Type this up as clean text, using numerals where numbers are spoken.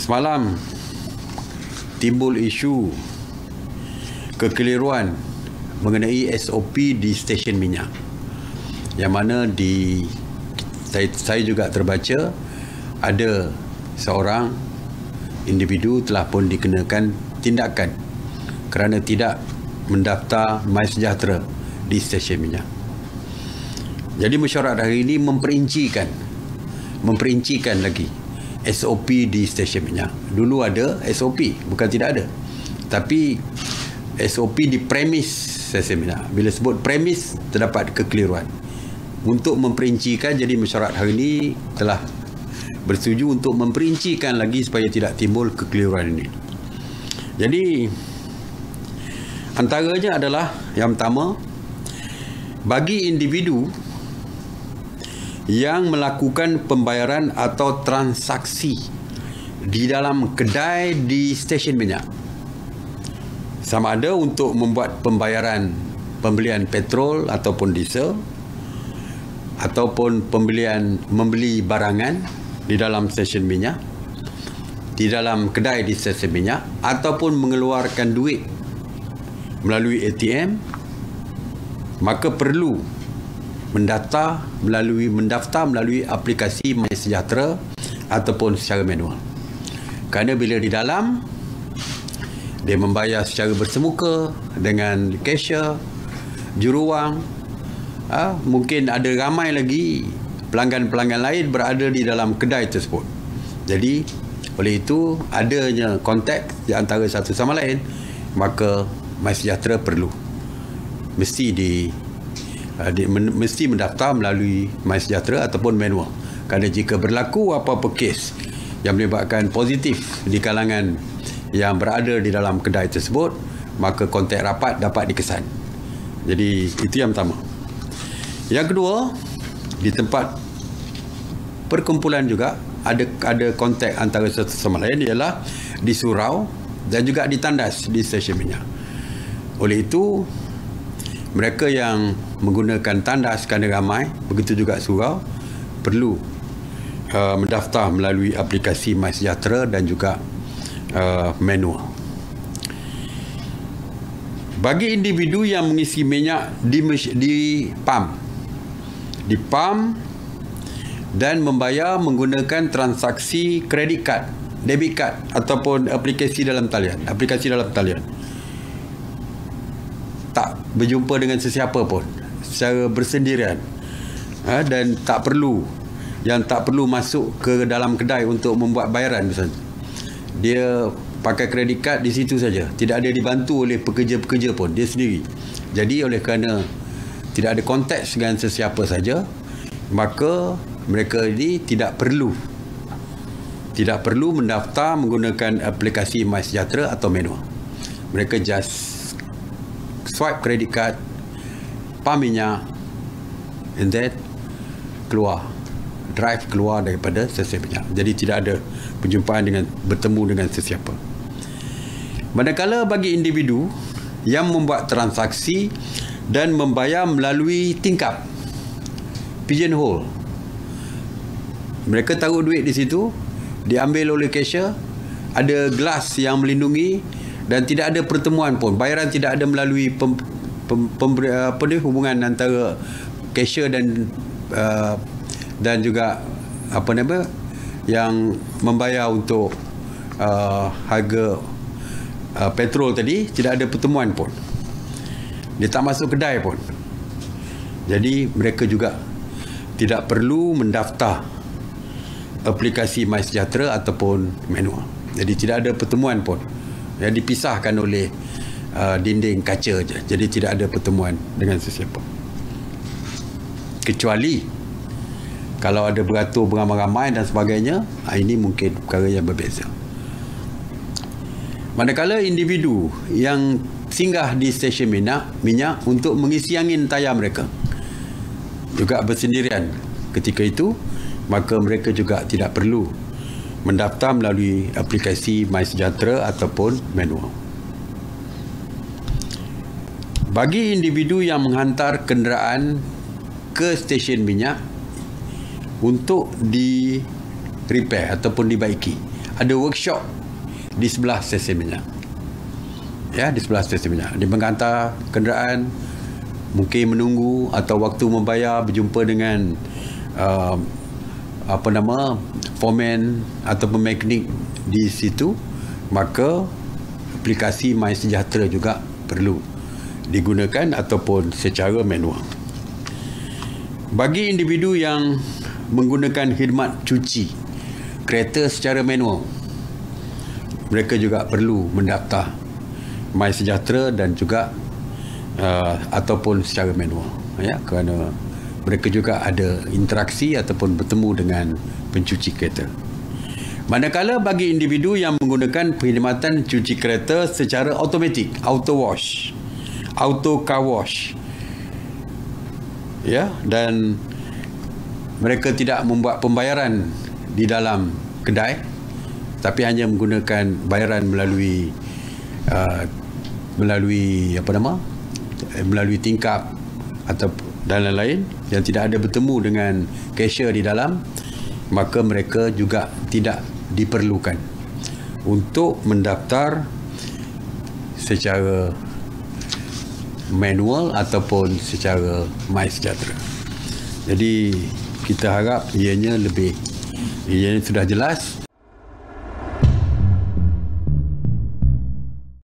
Semalam timbul isu kekeliruan mengenai SOP di stesen minyak, yang mana saya juga terbaca ada seorang individu telah pun dikenakan tindakan kerana tidak mendaftar MySejahtera di stesen minyak. Jadi mesyuarat hari ini memperincikan lagi SOP di stesen minyak. Dulu ada SOP, bukan tidak ada, tapi SOP di premis stesen minyak. Bila sebut premis, terdapat kekeliruan. Untuk memperincikan, jadi mesyuarat hari ini telah bersetuju untuk memperincikan lagi supaya tidak timbul kekeliruan ini. Jadi antaranya adalah yang pertama, bagi individu yang melakukan pembayaran atau transaksi di dalam kedai di stesen minyak, sama ada untuk membuat pembelian petrol ataupun diesel, ataupun membeli barangan di dalam stesen minyak, di dalam kedai di stesen minyak, ataupun mengeluarkan duit melalui ATM, maka perlu mendaftar melalui aplikasi MySejahtera ataupun secara manual. Kerana bila di dalam, dia membayar secara bersemuka dengan cashier, juruwang. Mungkin ada ramai lagi pelanggan-pelanggan lain berada di dalam kedai tersebut. Jadi oleh itu, adanya kontak di antara satu sama lain, maka MySejahtera perlu mesti mendaftar melalui MySejahtera ataupun manual. Kerana jika berlaku apa-apa kes yang menyebabkan positif di kalangan yang berada di dalam kedai tersebut, maka kontak rapat dapat dikesan. Jadi itu yang pertama. Yang kedua, di tempat perkumpulan juga ada kontak antara satu sama lain, ialah di surau dan juga di tandas di stesen minyak. Oleh itu, mereka yang menggunakan tandas kerana ramai, begitu juga surau, perlu mendaftar melalui aplikasi MySejahtera dan juga manual. Bagi individu yang mengisi minyak di pam dan membayar menggunakan transaksi kredit kad, debit kad ataupun aplikasi dalam talian, tak berjumpa dengan sesiapa pun, secara bersendirian, dan tak perlu masuk ke dalam kedai untuk membuat bayaran misalnya. Dia pakai kredit kad di situ saja, tidak ada dibantu oleh pekerja-pekerja pun, dia sendiri. Jadi oleh kerana tidak ada konteks dengan sesiapa saja, maka mereka ini tidak perlu mendaftar menggunakan aplikasi MySejahtera atau manual. Mereka just swipe kredit kad, pam minyak, and then drive keluar daripada stesen minyak. Jadi tidak ada perjumpaan bertemu dengan sesiapa. Manakala bagi individu yang membuat transaksi dan membayar melalui tingkap, pigeonhole, mereka taruh duit di situ, diambil oleh cashier, ada gelas yang melindungi, dan tidak ada pertemuan pun. Bayaran tidak ada melalui hubungan antara cashier dan juga yang membayar untuk harga petrol tadi. Tidak ada pertemuan pun. Dia tak masuk kedai pun. Jadi mereka juga tidak perlu mendaftar aplikasi MySejahtera ataupun manual. Jadi tidak ada pertemuan pun. Yang dipisahkan oleh dinding kaca je. Jadi tidak ada pertemuan dengan sesiapa. Kecuali kalau ada beratur beramai-ramai dan sebagainya, ini mungkin perkara yang berbeza. Manakala individu yang singgah di stesen minyak untuk mengisi angin tayar mereka juga bersendirian ketika itu, maka mereka juga tidak perlu mendaftar melalui aplikasi MySejahtera ataupun manual. Bagi individu yang menghantar kenderaan ke stesen minyak untuk di repair ataupun dibaiki, ada workshop di sebelah stesen minyak. Ya, di sebelah stesen minyak. Dia menghantar kenderaan, mungkin menunggu atau waktu membayar, berjumpa dengan foreman ataupun mekanik di situ, maka aplikasi MySejahtera juga perlu digunakan ataupun secara manual. Bagi individu yang menggunakan khidmat cuci kereta secara manual, mereka juga perlu mendaftar MySejahtera dan juga ataupun secara manual, ya, kerana mereka juga ada interaksi ataupun bertemu dengan pencuci kereta. Manakala bagi individu yang menggunakan perkhidmatan cuci kereta secara automatik, auto wash, auto car wash, ya, dan mereka tidak membuat pembayaran di dalam kedai, tapi hanya menggunakan bayaran melalui melalui tingkap atau dan lain-lain, yang tidak ada bertemu dengan cashier di dalam, maka mereka juga tidak diperlukan untuk mendaftar secara manual ataupun secara MySejahtera. Jadi kita harap ianya sudah jelas.